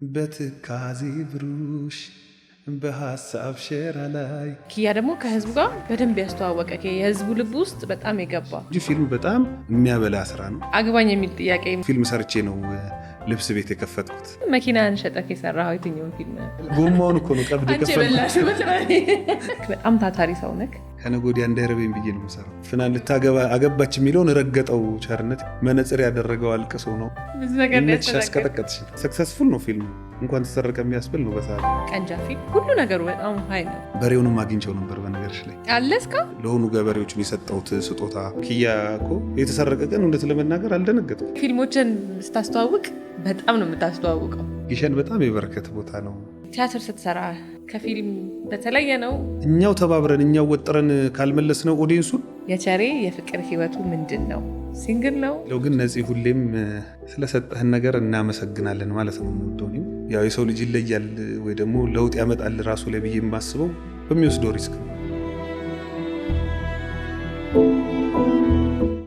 በትካዜ ብሩሽ በሐሳብ ሸራ ላይ ኪያ ደግሞ ከህዝቡ ጋር በደንብ ያስተዋወቀ የህዝቡ ልብ ውስጥ በጣም የገባ እንጂ ፊልሙ በጣም የሚያበላ ስራ ነው። አግባኝ የሚል ጥያቄ ፊልም ሰርቼ ነው ልብስ ቤት የከፈትኩት። መኪናን ሸጠህ የሰራኸው የትኛውን ፊልም? ጎማውን እኮ ነው ቀብድ የከፈትኩት። በጣም ታታሪ ሰው ነህ። ከነገ ወዲያ እንዳይረበኝ ብዬ ነው የምሰራው። ፍናን ልታገባ አገባች የሚለውን ረገጠው። ቸርነት መነጽር ያደረገው አልቅሶ ነው። ብዙ ነገር ያስቀጠቀጥሽ። ሰክሰስፉል ነው ፊልሙ። እንኳን ተሰረቀ የሚያስብል ነው። በሰዓቱ ቀንጃ ፊልም ሁሉ ነገሩ በጣም ሀይ ነው። በሬውንም አግኝቸው ነበር በነገርሽ ላይ አለስካ ለሆኑ ገበሬዎችን የሰጠሁት ስጦታ። ኪያ እኮ የተሰረቀ ቀን እውነት ለመናገር አልደነገጥኩም። ፊልሞችን ስታስተዋውቅ በጣም ነው የምታስተዋውቀው። ጊሸን በጣም የበረከት ቦታ ነው። ቲያትር ስትሰራ ከፊልም በተለየ ነው። እኛው ተባብረን እኛው ወጥረን ካልመለስ ነው ኦዲየንሱን። የቸሬ የፍቅር ህይወቱ ምንድን ነው? ሲንግል ነው ለው ግን ነፂ ሁሌም ስለሰጠህን ነገር እናመሰግናለን ማለት ነው የምወደው። ያው የሰው ልጅ ይለያል ወይ ደግሞ ለውጥ ያመጣል ራሱ ላይ ብዬ የማስበው በሚወስደው ሪስክ